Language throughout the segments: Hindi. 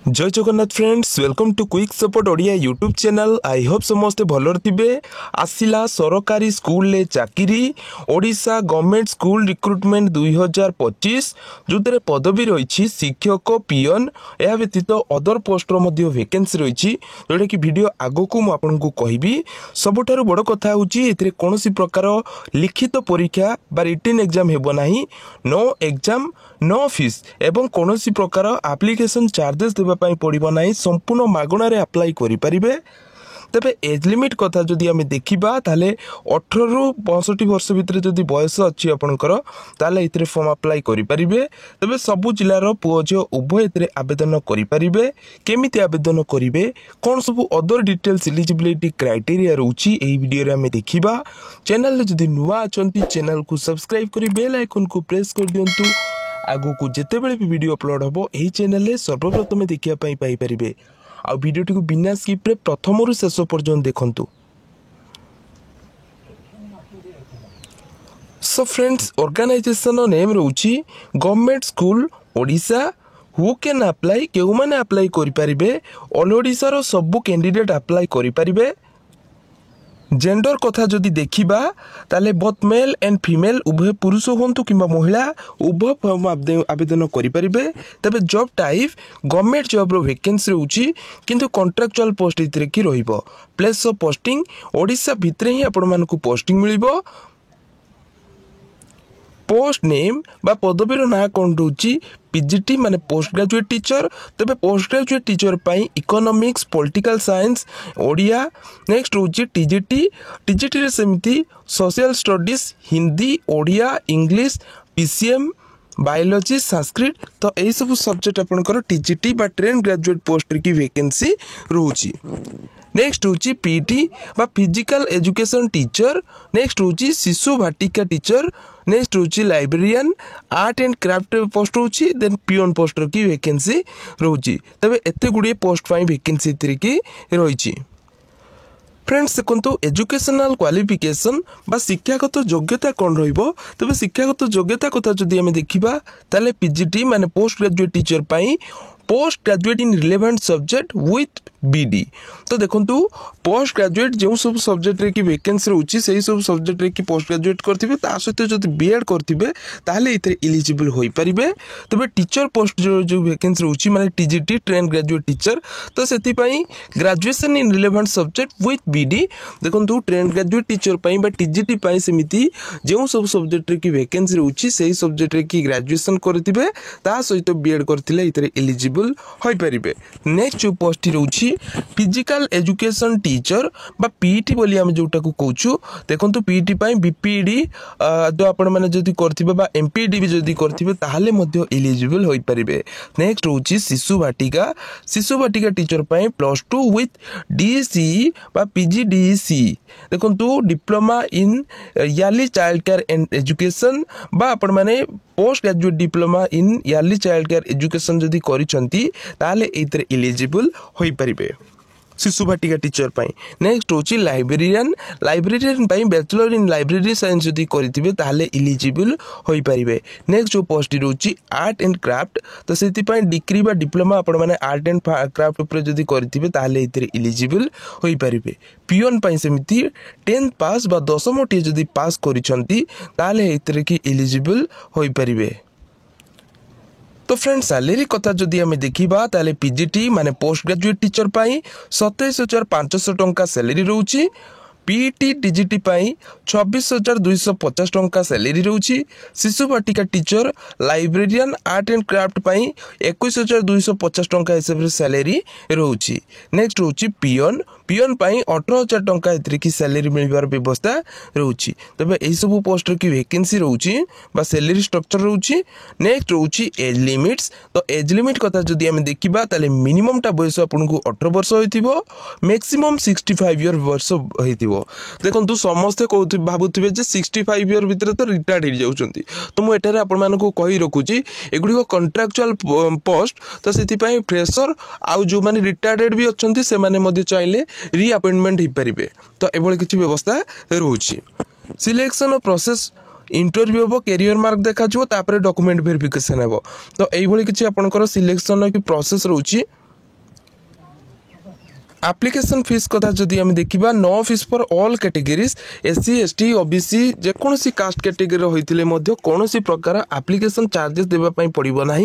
जय Jagannath friends, welcome to quick support Odia YouTube channel. I hope समस्ते भलर थिबे। आसिला सरकारी स्कूल ले चाकरी ओडिशा गवर्नमेंट स्कूल रिक्रुटमेंट 2025 जो पदवी रही शिक्षक पियन या व्यतीत अदर पोस्ट वैकेंसी रही जोटा कि वीडियो आग को मुझे कहबी। सबुठारु बड़ कथा होची कौन प्रकार लिखित परीक्षा बा रिटन एग्जाम हेबो नाही। नो एग्जाम नो फीस एवं कौन प्रकार एप्लिकेशन चार्जेस देवा पड़ो ना। संपूर्ण मागणार अप्लाई करें। तेबे एज लिमिट कथा जदि आम देखा ताले 18 रु 65 वर्ष भितर जदि बयस अच्छी आपंकर ताले इतरे फॉर्म अप्लाई करें। तेबे सबु जिलार पुओ झील उभय ए आवेदन करें। केमिति आवेदन करेंगे कौन सब अदर डिटेल्स एलिजिबिलिटी क्राइटेरिया रोची एही वीडियो आम देखा। चैनल जदि नुआ अछंती चैनल को सब्सक्राइब करी बेल आइकन को प्रेस कर दियंतु। आगो को जितेबले भी वीडियो अपलोड हम यही चैनल सर्वप्रथम देखापी पाइपर। आ वीडियोटी को बिना स्किप रे प्रथम रु शेष पर्यंत देखंतु। सो फ्रेंड्स, ऑर्गेनाइजेशन नेम रोची government school Odisha. Who can apply केउ माने अप्लाई करि परिबे। ऑल ओडिशा रो सब कैंडिडेट अप्लाई करि परिबे। जेंडर कथा जदि देखिबा ताले बोथ मेल एंड फीमेल उभय पुरुष होंतु किंबा महिला उभय फॉर्म आवेदन करि परिबे। तबे जॉब टाइप गवर्नमेंट जॉब रो वैकेंसी रहउची किंतु कॉन्ट्रैक्चुअल पोस्ट इतरे की रहिबो। प्लेस ऑफ पोस्टिंग ओडिशा भितरे ही आपण मानकु पोस्टिंग मिलिबो। पोस्ट नेम बा पदवीर ना कौन रोची पीजीटी माने पोस्ट ग्रेजुएट टीचर। तबे पोस्ट ग्रेजुएट टीचर पाई economics political science Odia. Next रोची टीजीटी। टीजीटी रे सेमती social studies Hindi Odia English PCM biology Sanskrit. तो यही सब सब्जेक्ट आपनकर टीजीटी बा ट्रेन ग्रेजुएट पोस्ट की वैकेंसी रोची। नेक्स्ट होची पीटी बा फिजिकल एजुकेशन टीचर। नेक्स्ट होची शिशु भाटिका टीचर। नेक्स्ट होची librarian art and craft post होची। देन पियन पोस्ट की वैकेंसी रोची। तबे एते गुडी पोस्ट पाई वैकेंसी की रही। फ्रेंड्स देखो एजुकेशनल क्वालिफिकेशन बा शिक्षागत योग्यता कौन रहिबो। तबे शिक्षागत योग्यता कथा जदि आमे देखिबा ताले पीजीटी माने पोस्ट ग्रेजुएट टीचर पाई post graduate in relevant subject with BEd. तो देखो पोस्ट ग्रेजुएट जो सब सब्जेक्ट रे की वैकेंसी रोची से सब सब्जेक्ट रे की पोस्ट ग्रेजुएट करथिबे ता सहित जदि बीएड करथिबे ताले इतरे एलिजिबल होई परिबे। तबे टीचर पोस्ट जो वैकेंसी रोची माने टीजीटी ट्रेन ग्रेजुएट टीचर तो सेति पई graduation in relevant subject with BEd. देखो ट्रेन ग्रेजुएट टीचर पई बा टीजीटी पई सेमिति जो सब सब्जेक्ट रे की वैकेंसी रोची सेही सब्जेक्ट रे की ग्रेजुएशन करथिबे ता सहित बीएड करथिले इतरे एलिजिबल होई परिबे। नेक्स्ट जो पोस्ट रोची फिजिकल एजुकेशन टीचर बा पीटी बोली हम जोटा को कहूछु। देखंतु पीटी पई बीपीडी जो आपण माने जदी करथिबे बा एमपीडी भी जदी करथिबे ताहाले मध्ये एलिजिबल होई परिबे। नेक्स्ट होची शिशु भाटिका टीचर पई +2 विथ डीसी बा पीजीडीसी। देखंतु diploma in early child care and education बा आपण माने post graduate diploma in early child care education जदी करिसंती ताले एतरे एलिजिबल होई परिबे शिशु भाटिका टीचर पाई। नेक्स्ट होची लाइब्रेरियन पाई बैचलर इन लाइब्रेरी साइंस जदी करिथिबे ताले एलिजिबल होई परिबे। नेक्स्ट जो पोस्ट रोची आर्ट एंड क्राफ्ट तो सेति पाई डिग्री बा डिप्लोमा आपण माने आर्ट एंड क्राफ्ट ऊपर जदी करिथिबे ताले इतरे एलिजिबल होई परिबे। पियन पाई सेमिति 10th पास बा 10th टी जदी पास करिसंती ताले इतरे की एलिजिबल होई परिबे। तो फ्रेंड सैलरी कथा जदि आम देखा ताले पीजीटी माने पोस्ट ग्रेजुएट टीचर पाई 27,500 टंका सैलरी रोची। पीटी टीजीटी पाई 26,250 टंका सैलरी रोची। शिशु भाटिका teacher librarian art and craft पाई 21,250 टंका हिसाब से सैलरी रोची। नेक्स्ट रोची पियन पाई 18,000 टंका एतरे की सैलरी मिलबार व्यवस्था रोची। तबे एई सब पोस्ट की वैकेंसी रोची बा सैलरी स्ट्रक्चर रोची। नेक्स्ट रोची एज लिमिट्स। तो एज लिमिट कथा जदि हम देखिबा ताले मिनिमम टा बयस आपनको 18 वर्ष होइथिबो मैक्सिमम 65 इयर वर्ष होइथिबो। देखो समस्ते भावुवे 65 इयर भितर तो रिटायर्ड हो जाउछंती। तो मु एटारे आपण मानकु कहि रखुची एगुडी कॉन्ट्रैक्चुअल पोस्ट तो सेति फ्रेशर आउ जो माने रिटायर्ड भी अछंती से माने मध्ये चाहिले रीअपॉइंटमेंट हो पारिबे। तो एभली किछि व्यवस्था रहउची। सिलेक्शन प्रोसेस इंटरव्यू हम कैरियर मार्क देखा तापर डॉक्यूमेंट वेरिफिकेशन हेबो तो एइभली किछि आपनकर सिलेक्शन की प्रोसेस रहउछि एप्लिकेशन फीस कथा जदि आम देखा no fees for all categories SC ST OBC जेकोसी कास्ट कैटेगरी होते कौन प्रकार एप्लिकेशन चार्जेस देवाई पड़ो ना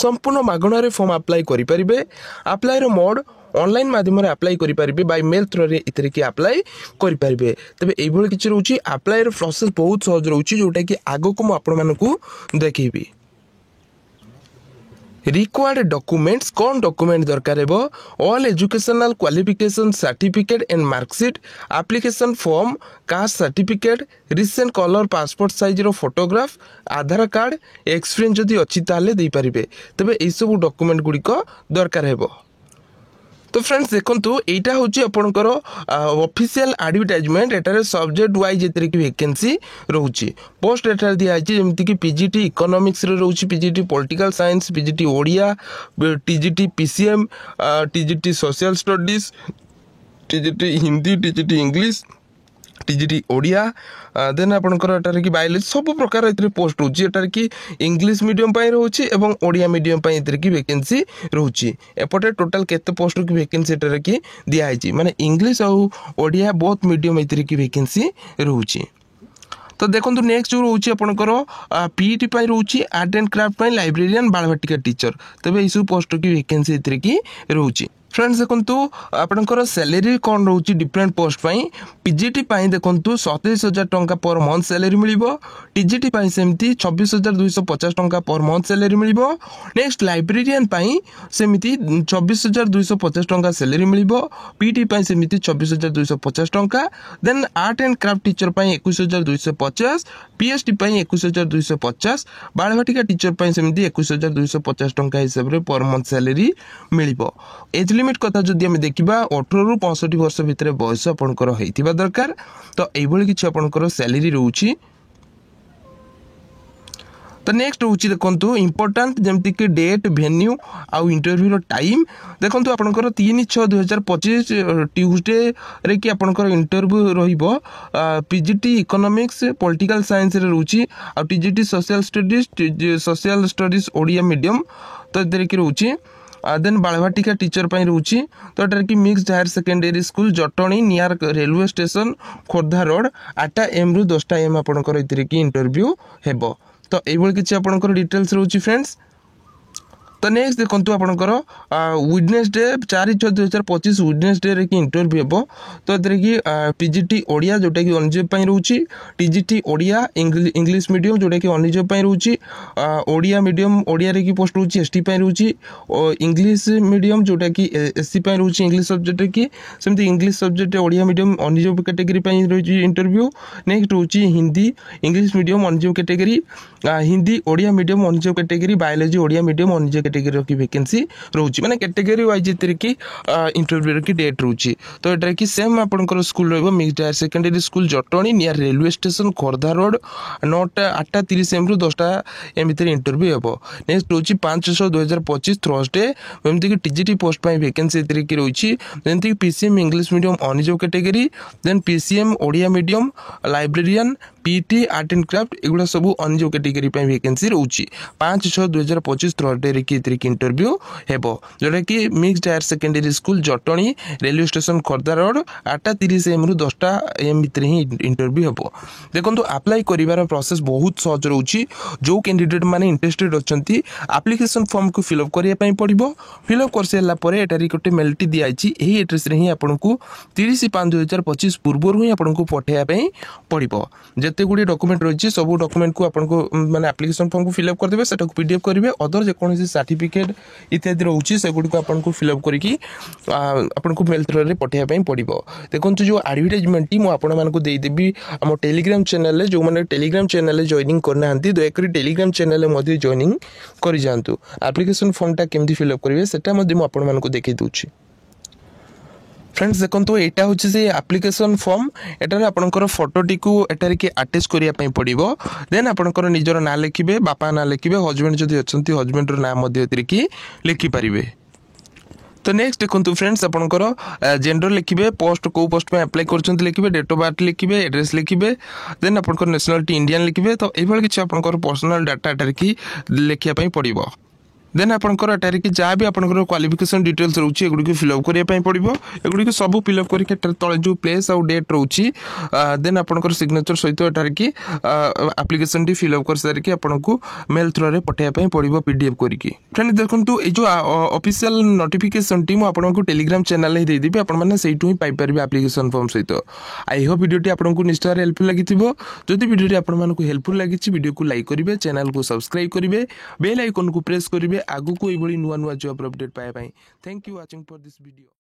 संपूर्ण मागणार फॉर्म अप्लाई करें अप्लाईर मोड ऑनलाइन माध्यम अप्लाई करेंगे बाय मेल थ्रू इतरे कि अप्लाई करेंगे तेज ये किसी रोचे अप्लाईर प्रोसेस बहुत सहज रोचे जोटा कि आग को मुझे देखी रिक्वायर्ड डॉक्यूमेंट्स कौन डॉक्यूमेंट दरकार है all educational qualification certificate and marksheet application form caste certificate recent colour passport size रो फोटोग्राफ आधार कार्ड एक्सपीरियंस जदि अच्छी ताले दे पारिबे तबे एई सब डॉक्यूमेंट गुडी को दरकार है तो फ्रेंड्स देखो यहाँ हूँ आपंकर ऑफिशियल एडवर्टाइजमेंट एटारे सब्जेक्ट वाइज जेतरे कि वैकेंसी रोचे पोस्ट एटारे दिखाई जमीक कि पीजीटी इकोनॉमिक्स रे रोचे PGT political science PGT Odia TGT PCM TGT social studies TGT Hindi TGT English TGT Odia then आपंकर एटारे कि बायोलॉजी सब प्रकार ए पोस्ट रोचे एटारे कि इंग्लिश मीडियम रोचे एवं ओडिया मीडियम एटारे कि वैकेंसी रोचे एपटे टोटाल केते पोस्ट की वैकेंसी एटारे कि दिखाई माने इंग्लिश और ओडिया बोथ मीडियम एटारे कि वैकेंसी रोचे तो देखो नेक्स्ट जो रोचे आपंकर पीईटी रोचे आर्ट एंड क्राफ्ट लाइब्रेरियन बालभाटिका टीचर तेज यू पोस्ट की वैकेंसी एटारे कि रोचे फ्रेंड्स देखो आपंकर सैलरी कौन रोचे डिफरेंट पोस्ट पीजीटी देखो 27,000 टंका पर मंथ सैलरी मिलिबो टीजीटी सेमती 26,250 टंका पर मंथ सैलरी मिलिबो नेक्स्ट लाइब्रेरियन सेमती 24,250 टंका सैलरी मिलिबो पीटी सेमती 24,250 टंका then art and craft teacher 21,250 PhD 21,250 बालभाटिका टीचर सेमती 21,250 टंका हिसाब से पर मंथ सैलरी मिलिबो एज लिमिट कथा जदि आम देखा 18 रु 65 वर्ष भितर बयस आपंकर होइथिबा दरकार तो एइभली किछि आपंकर सैलरी रहउछि तो नेक्स्ट रोचे देखो इंपोर्टाट जमीक डेट भेन्यू आउ इंटरव्यू टाइम देखो आपंकर 3/6/2025 ट्यूसडे रे कि आपंकर इंटरव्यू रहिबो पीजीटी इकोनॉमिक्स पॉलिटिकल साइंस रे रोचे आ TGT social studies Odia medium तो इधर कि रोचे देन बालभाटिका टीचर रोचे तो एटार कि mixed higher secondary school Jatni near railway station Khordha road 8 AM रु 10 AM आपंकर इतरे कि इंटरव्यू हेबो तो ये किसी आपंकर डिटेल्स रोचे फ्रेंड्स तो नेक्स्ट देखो आपंकर वेडनेसडे 4/6/2025 वेडनेसडे रे कि इंटरव्यू हेबो तो एतरे कि पीजीटी ओडिया जोटा कि अनजॉब रोचे टीजीटी ओडिया इंग्लिश मीडियम जोटा कि अनजॉब रोचे ओडिया मीडियम ओडिया रे कि पोस्ट रोचे एसटी रोचे इंग्लिश मीडियम जोटा कि एससी रोचे इंग्लिश सब्जेक्ट कि सेमती इंग्लिश सब्जेक्ट ओडिया मीडियम अनजॉब कैटेगरी रोचे इंटरव्यू नेक्स्ट रोचे हिंदी इंग्लिश मीडियम अनजॉब कैटेगरी हिंदी ओडिया मीडियम अनजॉब कैटेगरी बायोलॉजी ओडिया मीडियम अनजॉब कैटेगरी की वैकेंसी रोचे माने कैटेगरी वाइज इतरे कि इंटरव्यू की डेट रोचे तो एटा कि सेम आपनकर स्कूल रहबो mixed higher secondary school Jatni near railway station Khordha road 8:30 AM रु 10 AM भितर इंटरव्यू हेबो नेक्स्ट रोचे 5/6/2025 थर्सडे जेमति कि टीजीटी पोस्ट पई वैकेंसी इतरे कि रोची जेमति कि पीसीएम इंग्लिश मीडियम अनजॉब category then PCM Odia medium librarian PT art and craft एगुड़ा सब अनजॉब कैटेगरी पई वैकेंसी रोची 5/6/2025 थर्सडे रे कि इंटरव्यू हेबो जोटा कि mixed higher secondary school Jatni railway station Khordha road 8:30 AM रु 10 AM भितर ही इंटरव्यू हेबो देखो अप्लाई करिवार प्रोसेस बहुत सहज रोची जो कैंडिडेट माने इंटरेस्टेड अछंती एप्लिकेशन फॉर्म को फिल अप करिया पई पड़िबो फिल अप कर सेला परे एटारी कोटे मेलटी दियाइची एही एड्रेस रे ही आपनको 30/5/2025 पूर्व ही आपनको पठाया पई पड़िबो जते गुडी डॉक्यूमेंट रही सब डॉक्यूमेंट को आपको माने एप्लिकेशन फॉर्म को फिल अप कर देबे सेटा को पीडीएफ करिवे अदर जे कोनसी सर्टिफिकेट इत्यादि रोची से गुडी को आपनको फिल अप करिकी आपनको मेल थ्रू रे पठाया पई पड़िबो देखंतु जो एडवर्टाइजमेंट टी मु आपण मानको देई देबी हम टेलीग्राम चैनल रे जो माने टेलीग्राम चैनल रे जॉइनिंग करना हंती दया करी टेलीग्राम चैनल रे मध्ये जॉइनिंग करि जानतु एप्लिकेशन फॉर्म टा केमदी फिल अप करिवे सेटा मध्ये मु आपण मानको देखै दोछि फ्रेंड्स देखो यहाँ हूँ से एप्लिकेशन फॉर्म एटार आपंकर फोटोटी को एटार कि अटैच करने पड़ो देन आपंकर निजर ना लिखे बापा ना लिखे हजबैंड जदि अच्छा हजबैंड नाम कि लिखिपारे तो नेक्स्ट देखो फ्रेंड्स आपंकर जेंडर लिखिए पोस्ट कौ पोस्ट में अप्लाई कर लिखिए डेट ऑफ बर्थ लिखिए एड्रेस लिखिए देन आपंकर नेशनालिटी इंडियन लिखिए तो ये किसी आपंकर पर्सनल डाटा की लिखापी पड़ो देन आपंकर एटार कि जहाँ भी आपंकर क्वालिफिकेशन डिटेल्स रोचे एगुड़ी फिलअप करने पड़ो एगुड़ी सब फिलअप करके तले जो प्लेस आउ डेट रोचे देन आपंकर सिग्नेचर सहित एटार कि आप्लिकेसन टी फिलअप कर सारिकी आपको मेल थ्रू पठाइबा पड़ो पीडीएफ करके फ्रेंड देखो ये जो ऑफिशियल नोटिफिकेशन टी आपको टेलीग्राम चैनल ही देदेवी आपने से ही पाइपर आप्लिकेसन फॉर्म सहित आई होप वीडियोटी आपको निश्चय हेल्पफुल लगी जदि वीडियोटी आपको हेल्पफुल लगी वीडियो को लाइक करेंगे चैनल को सब्सक्राइब करेंगे बेल आइकन को प्रेस करेंगे आगु को ये नुआ नुआ जॉब अपडेट पाइबा thank you watching for this video.